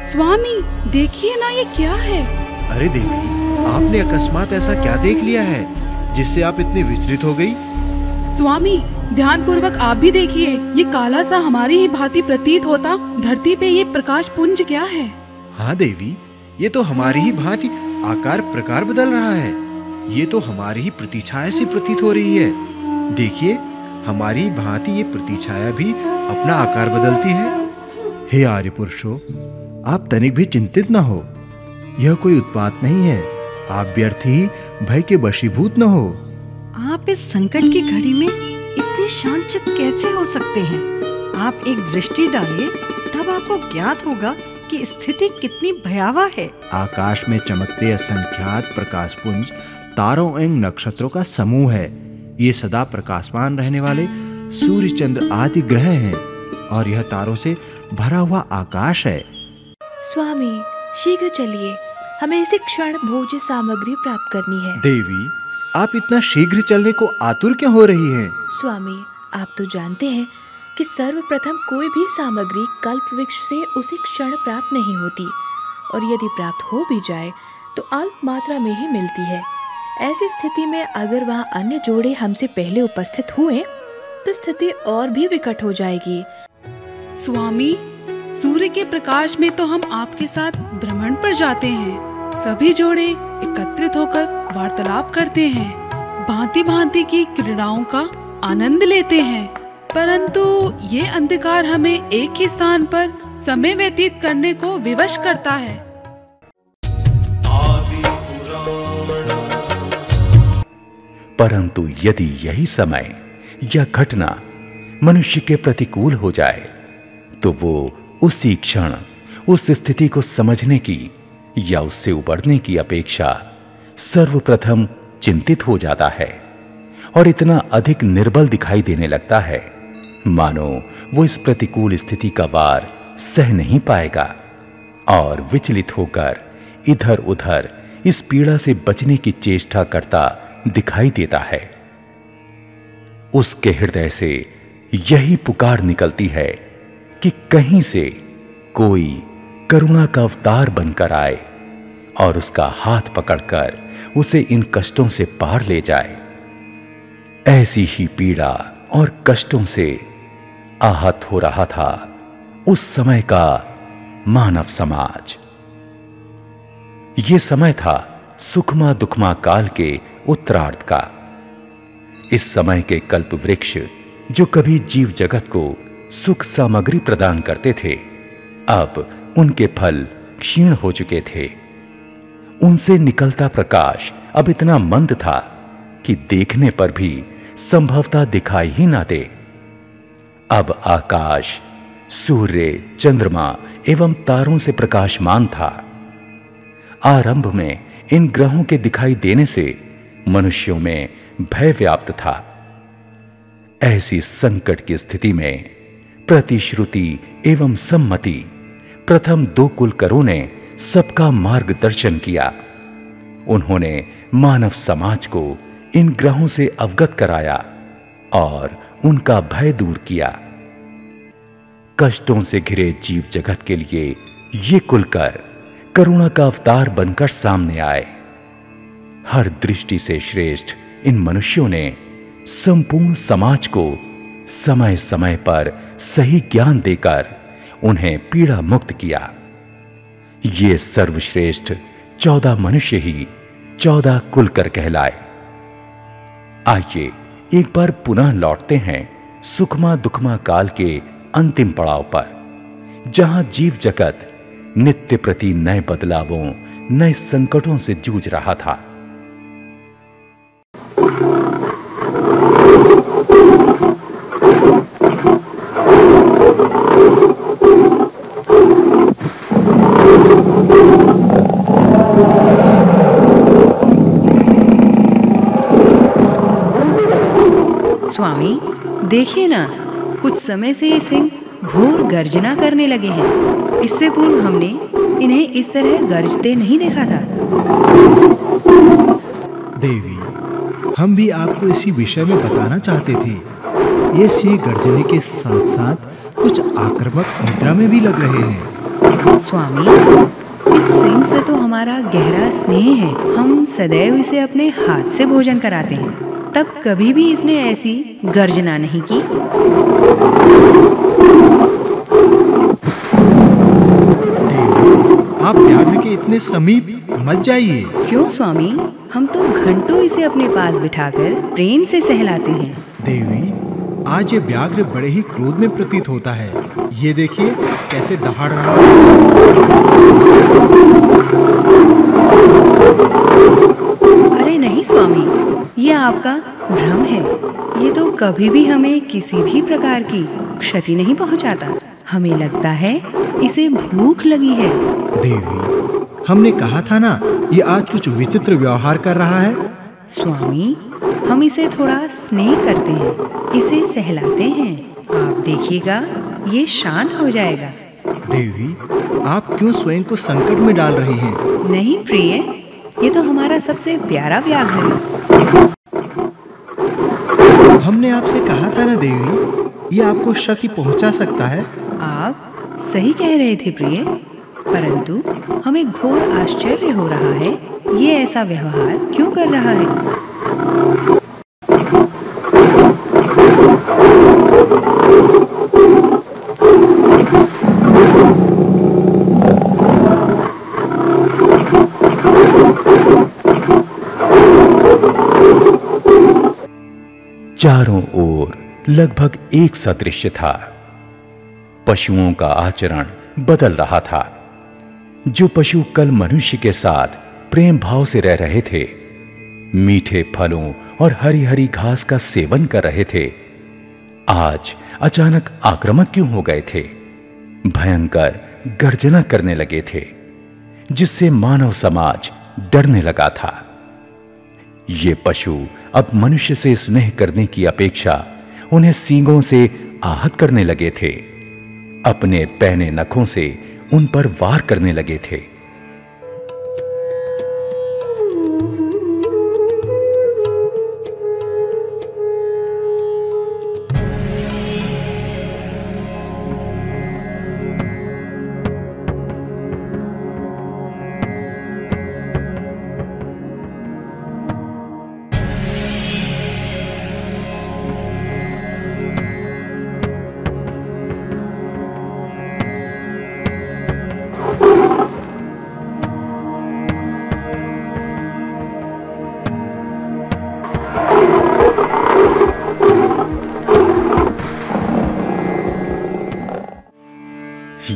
स्वामी देखिए ना, ये क्या है? अरे देवी, आपने अकस्मात ऐसा क्या देख लिया है जिससे आप इतनी विचलित हो गई? स्वामी ध्यान पूर्वक आप भी देखिए, ये काला सा हमारी ही भांति प्रतीत होता धरती पे ये प्रकाश पुंज क्या है? हाँ देवी, ये तो हमारी ही भांति आकार प्रकार बदल रहा है। ये तो हमारी ही प्रतिछाया से प्रतीत हो रही है। देखिए, हमारी भांति ये प्रतिछाया भी अपना आकार बदलती है। हे आर्य पुरुषों, आप तनिक भी चिंतित न हो। यह कोई उत्पात नहीं है। आप व्यर्थ ही भय के वशीभूत न हो। आप इस संकट की घड़ी में इतने शांतचित्त कैसे हो सकते हैं? आप एक दृष्टि डालिए, तब आपको ज्ञात होगा कि स्थिति कितनी भयावह है। आकाश में चमकते असंख्यात प्रकाशपुंज तारों एवं नक्षत्रों का समूह है। ये सदा प्रकाशमान रहने वाले सूर्य चंद्र आदि ग्रह हैं और यह तारों से भरा हुआ आकाश है। स्वामी शीघ्र चलिए, हमें इसी क्षण भोज्य सामग्री प्राप्त करनी है। देवी, आप इतना शीघ्र चलने को आतुर क्यों हो रही हैं? स्वामी आप तो जानते हैं कि सर्वप्रथम कोई भी सामग्री कल्प वृक्ष से उसी क्षण प्राप्त नहीं होती, और यदि प्राप्त हो भी जाए तो अल्प मात्रा में ही मिलती है। ऐसी स्थिति में अगर वहाँ अन्य जोड़े हमसे पहले उपस्थित हुए तो स्थिति और भी विकट हो जाएगी। स्वामी सूर्य के प्रकाश में तो हम आपके साथ भ्रमण पर जाते हैं। सभी जोड़े एकत्रित होकर वार्तालाप करते हैं, भांति भांति की क्रीड़ाओं का आनंद लेते हैं, परंतु ये अंधकार हमें एक ही स्थान पर समय व्यतीत करने को विवश करता है। परंतु यदि यही समय या घटना मनुष्य के प्रतिकूल हो जाए तो वो उसी क्षण उस स्थिति को समझने की या उससे उबरने की अपेक्षा सर्वप्रथम चिंतित हो जाता है और इतना अधिक निर्बल दिखाई देने लगता है मानो वो इस प्रतिकूल स्थिति का वार सह नहीं पाएगा और विचलित होकर इधर उधर इस पीड़ा से बचने की चेष्टा करता दिखाई देता है। उसके हृदय से यही पुकार निकलती है कि कहीं से कोई करुणा का अवतार बनकर आए और उसका हाथ पकड़कर उसे इन कष्टों से पार ले जाए। ऐसी ही पीड़ा और कष्टों से आहत हो रहा था उस समय का मानव समाज। यह समय था सुखमा दुखमा काल के उत्तरार्ध का। इस समय के कल्प वृक्ष जो कभी जीव जगत को सुख सामग्री प्रदान करते थे, अब उनके फल क्षीण हो चुके थे। उनसे निकलता प्रकाश अब इतना मंद था कि देखने पर भी संभवतः दिखाई ही ना दे। अब आकाश सूर्य, चंद्रमा एवं तारों से प्रकाशमान था। आरंभ में इन ग्रहों के दिखाई देने से मनुष्यों में भय व्याप्त था। ऐसी संकट की स्थिति में प्रतिश्रुति एवं सम्मति प्रथम दो कुलकरों ने सबका मार्गदर्शन किया। उन्होंने मानव समाज को इन ग्रहों से अवगत कराया और उनका भय दूर किया। कष्टों से घिरे जीव जगत के लिए ये कुलकर करुणा का अवतार बनकर सामने आए। हर दृष्टि से श्रेष्ठ इन मनुष्यों ने संपूर्ण समाज को समय समय पर सही ज्ञान देकर उन्हें पीड़ा मुक्त किया। ये सर्वश्रेष्ठ 14 मनुष्य ही 14 कुलकर कहलाए। आइए एक बार पुनः लौटते हैं सुखमा दुखमा काल के अंतिम पड़ाव पर, जहां जीव जगत नित्य प्रति नए बदलावों, नए संकटों से जूझ रहा था। स्वामी देखिए ना, कुछ समय से ये सिंह घोर गर्जना करने लगे हैं। इससे पूर्व हमने इन्हें इस तरह गरजते नहीं देखा था। देवी, हम भी आपको इसी विषय में बताना चाहते थे। ये सिंह गर्जने के साथ साथ कुछ आक्रामक मुद्रा में भी लग रहे हैं। स्वामी, इस सिंह से तो हमारा गहरा स्नेह है। हम सदैव इसे अपने हाथ से भोजन कराते हैं, तब कभी भी इसने ऐसी गर्जना नहीं की। आप व्याघ्र के इतने समीप मत जाइए। क्यों स्वामी, हम तो घंटों इसे अपने पास बिठाकर प्रेम से सहलाते हैं। देवी, आज ये व्याघ्र बड़े ही क्रोध में प्रतीत होता है। ये देखिए कैसे दहाड़ रहा है। अरे नहीं स्वामी, ये आपका भ्रम है। ये तो कभी भी हमें किसी भी प्रकार की क्षति नहीं पहुंचाता। हमें लगता है इसे भूख लगी है। देवी, हमने कहा था ना, ये आज कुछ विचित्र व्यवहार कर रहा है। स्वामी, हम इसे थोड़ा स्नेह करते हैं, इसे सहलाते हैं। आप देखिएगा ये शांत हो जाएगा। देवी, आप क्यों स्वयं को संकट में डाल रही हैं? नहीं प्रिय, ये तो हमारा सबसे प्यारा व्याघ्र है। हमने आपसे कहा था ना देवी, ये आपको क्षति पहुंचा सकता है। आप सही कह रहे थे प्रिय, परंतु हमें घोर आश्चर्य हो रहा है, ये ऐसा व्यवहार क्यों कर रहा है। चारों ओर लगभग एक सा दृश्य था। पशुओं का आचरण बदल रहा था। जो पशु कल मनुष्य के साथ प्रेम भाव से रह रहे थे, मीठे फलों और हरी हरी घास का सेवन कर रहे थे, आज अचानक आक्रामक क्यों हो गए थे। भयंकर गर्जना करने लगे थे, जिससे मानव समाज डरने लगा था। ये पशु अब मनुष्य से स्नेह करने की अपेक्षा उन्हें सींगों से आहत करने लगे थे। अपने पैने नखों से उन पर वार करने लगे थे।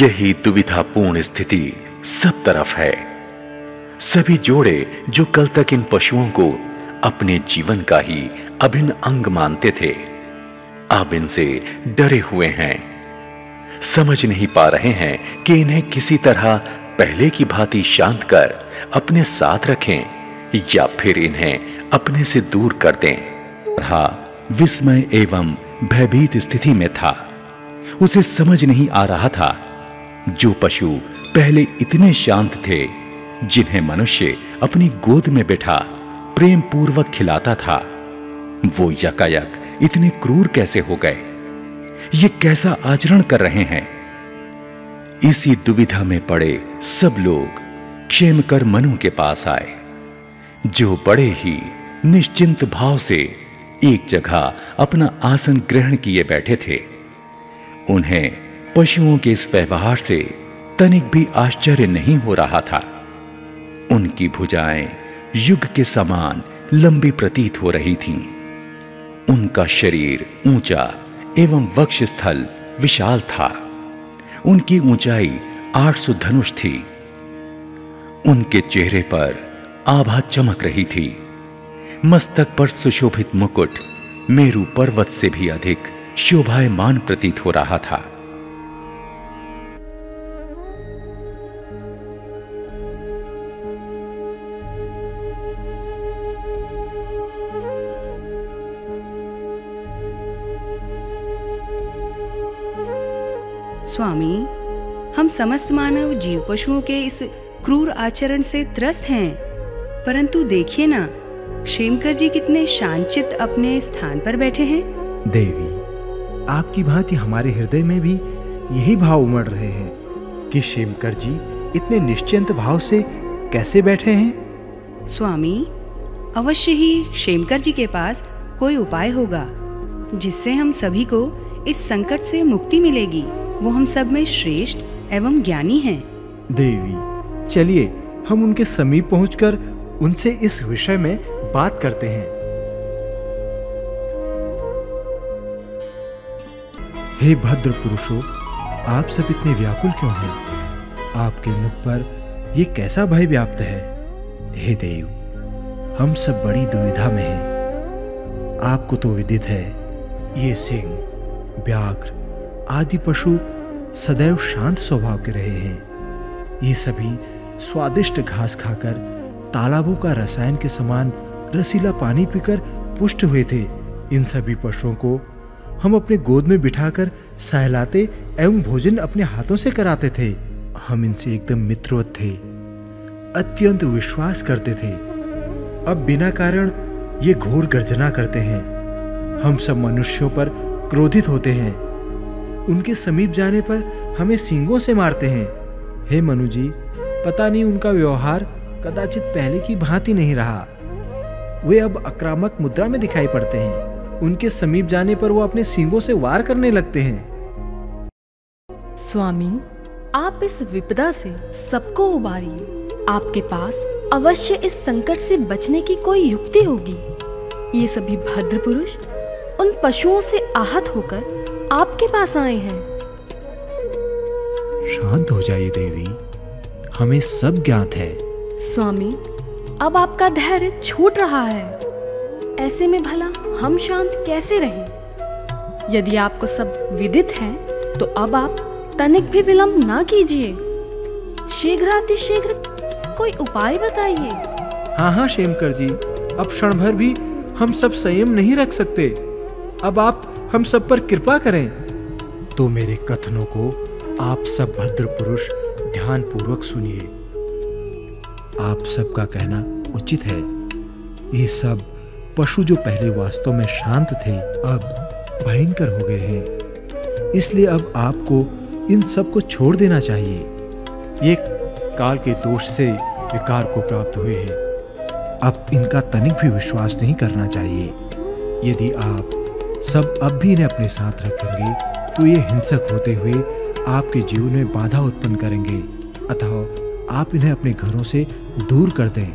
यही दुविधापूर्ण स्थिति सब तरफ है। सभी जोड़े जो कल तक इन पशुओं को अपने जीवन का ही अभिन्न अंग मानते थे, अब इनसे डरे हुए हैं। समझ नहीं पा रहे हैं कि इन्हें किसी तरह पहले की भांति शांत कर अपने साथ रखें या फिर इन्हें अपने से दूर कर दें। विस्मय एवं भयभीत स्थिति में था। उसे समझ नहीं आ रहा था, जो पशु पहले इतने शांत थे, जिन्हें मनुष्य अपनी गोद में बैठा प्रेम पूर्वक खिलाता था, वो यकायक इतने क्रूर कैसे हो गए। ये कैसा आचरण कर रहे हैं। इसी दुविधा में पड़े सब लोग क्षेमकर मनु के पास आए, जो बड़े ही निश्चिंत भाव से एक जगह अपना आसन ग्रहण किए बैठे थे। उन्हें पशुओं के इस व्यवहार से तनिक भी आश्चर्य नहीं हो रहा था। उनकी भुजाएं युग के समान लंबी प्रतीत हो रही थीं। उनका शरीर ऊंचा एवं वक्षस्थल विशाल था। उनकी ऊंचाई 800 धनुष थी। उनके चेहरे पर आभा चमक रही थी। मस्तक पर सुशोभित मुकुट मेरु पर्वत से भी अधिक शोभायमान प्रतीत हो रहा था। स्वामी, हम समस्त मानव जीव पशुओं के इस क्रूर आचरण से त्रस्त हैं, परंतु देखिए ना, क्षेमकर जी कितने शांतचित्त अपने स्थान पर बैठे हैं। देवी, आपकी भांति हमारे हृदय में भी यही भाव उमड़ रहे हैं। कि क्षेमकर जी इतने निश्चिंत भाव से कैसे बैठे हैं? स्वामी, अवश्य ही क्षेमकर जी के पास कोई उपाय होगा जिससे हम सभी को इस संकट से मुक्ति मिलेगी। वो हम सब में श्रेष्ठ एवं ज्ञानी हैं। देवी, चलिए हम उनके समीप पहुंचकर उनसे इस विषय में बात करते हैं। हे भद्र पुरुषों, आप सब इतने व्याकुल क्यों हैं? आपके मुख पर ये कैसा भय व्याप्त है? हे देव, हम सब बड़ी दुविधा में हैं। आपको तो विदित है, ये सिंह, व्याघ्र आदि पशु सदैव शांत स्वभाव के रहे हैं। ये सभी स्वादिष्ट घास खाकर, तालाबों का रसायन के समान रसीला पानी पीकर पुष्ट हुए थे। इन सभी पशुओं को हम अपने गोद में बिठाकर सहलाते एवं भोजन अपने हाथों से कराते थे। हम इनसे एकदम मित्रवत थे, अत्यंत विश्वास करते थे। अब बिना कारण ये घोर गर्जना करते हैं। हम सब मनुष्यों पर क्रोधित होते हैं। उनके समीप जाने पर हमें सींगों से मारते हैं। हे मनु जी, पता नहीं उनका व्यवहार कदाचित पहले की भांति नहीं रहा। वे अब आक्रामक मुद्रा में दिखाई पड़ते हैं। उनके समीप जाने पर वो अपने सींगों से वार करने लगते हैं। स्वामी, आप इस विपदा से सबको उबारिए। आपके पास अवश्य इस संकट से बचने की कोई युक्ति होगी। ये सभी भद्र पुरुष उन पशुओं से आहत होकर आपके पास आए हैं। शांत हो जाइए देवी, हमें सब ज्ञात है। स्वामी, अब आपका धैर्य छूट रहा है। ऐसे में भला हम शांत कैसे रहें? यदि आपको सब विदित है तो अब आप तनिक भी विलंब ना कीजिए। शीघ्रातिशीघ्र कोई उपाय बताइए। हाँ हाँ क्षेमकर जी, अब क्षण भर भी हम सब संयम नहीं रख सकते। अब आप हम सब पर कृपा करें। तो मेरे कथनों को आप सब भद्र पुरुष ध्यान पूर्वक सुनिए। आप सबका कहना उचित है। ये सब पशु जो पहले वास्तव में शांत थे, अब भयंकर हो गए हैं। इसलिए अब आपको इन सब को छोड़ देना चाहिए। ये काल के दोष से विकार को प्राप्त हुए हैं। अब इनका तनिक भी विश्वास नहीं करना चाहिए। यदि आप सब अब भी इन्हें अपने साथ रखेंगे तो ये हिंसक होते हुए आपके जीवन में बाधा उत्पन्न करेंगे। अतः आप इन्हें अपने घरों से दूर कर दें।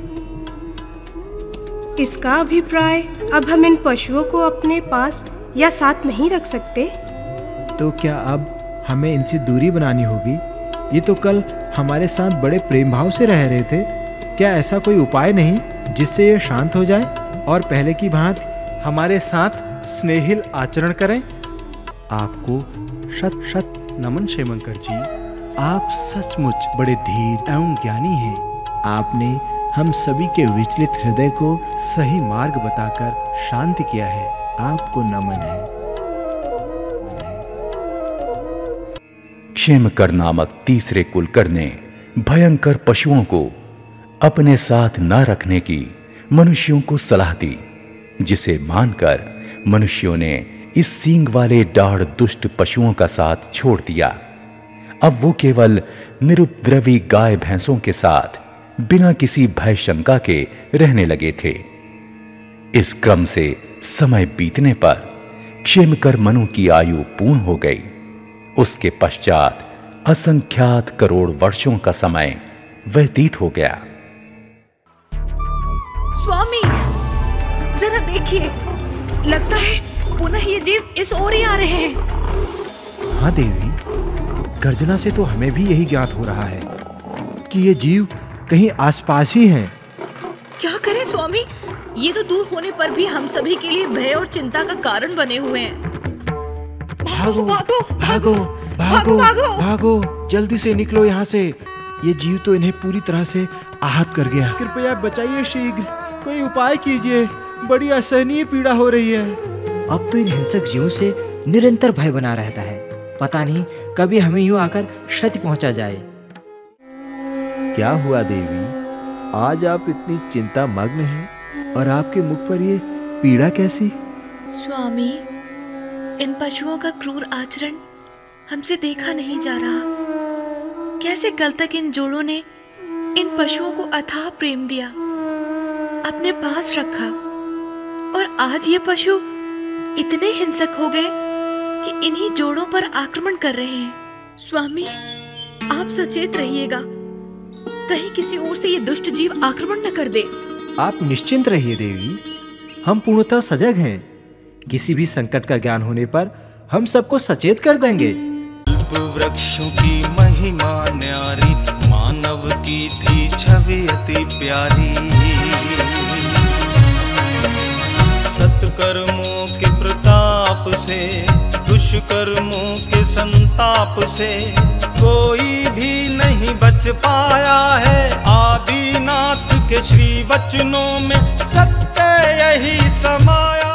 इसका अभिप्राय अब हम इन पशुओं को अपने पास या साथ नहीं रख सकते? तो क्या अब हमें इनसे दूरी बनानी होगी? ये तो कल हमारे साथ बड़े प्रेम भाव से रह रहे थे। क्या ऐसा कोई उपाय नहीं जिससे ये शांत हो जाए और पहले की भांति हमारे साथ स्नेहिल आचरण करें? आपको शत शत नमन क्षेमकर जी। आप सचमुच बड़े धीर एवं ज्ञानी हैं। आपने हम सभी के विचलित हृदय को सही मार्ग बताकर शांत किया है। आपको नमन है। क्षेमकर नामक तीसरे कुलकर ने भयंकर पशुओं को अपने साथ न रखने की मनुष्यों को सलाह दी, जिसे मानकर मनुष्यों ने इस सींग वाले डाढ़ दुष्ट पशुओं का साथ छोड़ दिया। अब वो केवल निरुपद्रवी गाय भैंसों के साथ बिना किसी भय शंका के रहने लगे थे। इस क्रम से समय बीतने पर क्षेमकर मनु की आयु पूर्ण हो गई। उसके पश्चात असंख्यात करोड़ वर्षों का समय व्यतीत हो गया। स्वामी, जरा देखिए, लगता है पुनः ये जीव इस ओर ही आ रहे हैं। हाँ देवी, गर्जना से तो हमें भी यही ज्ञात हो रहा है कि ये जीव कहीं आसपास ही हैं। क्या करें स्वामी, ये तो दूर होने पर भी हम सभी के लिए भय और चिंता का कारण बने हुए हैं। भागो भागो भागो भागो भागो भागो, जल्दी से निकलो यहाँ से। ये जीव तो इन्हें पूरी तरह से आहत कर गया। कृपया बचाइए, शीघ्र कोई उपाय कीजिए। बड़ी असहनीय पीड़ा हो रही है। अब तो इन हिंसक जीवों से निरंतर भय बना रहता है। पता नहीं कभी हमें यूं आकर क्षति पहुंचा जाए। क्या हुआ देवी, आज आप इतनी चिंता मग्न हैं और आपके मुख पर ये पीड़ा कैसी? स्वामी, इन पशुओं का क्रूर आचरण हमसे देखा नहीं जा रहा। कैसे कल तक इन जोड़ों ने इन पशुओं को अथाह प्रेम दिया, अपने पास रखा, और आज ये पशु इतने हिंसक हो गए कि इन्हीं जोड़ों पर आक्रमण कर रहे हैं। स्वामी, आप सचेत रहिएगा, कहीं किसी ओर से ये दुष्ट जीव आक्रमण न कर दे। आप निश्चिंत रहिए देवी, हम पूर्णतः सजग हैं। किसी भी संकट का ज्ञान होने पर हम सबको सचेत कर देंगे। वृक्षों की महिमा न्यारी, मानव की थी छवि अति प्यारी। सत्कर्मों के प्रताप से, दुष्कर्मों के संताप से कोई भी नहीं बच पाया है। आदिनाथ के श्री वचनों में सत्य यही समाया।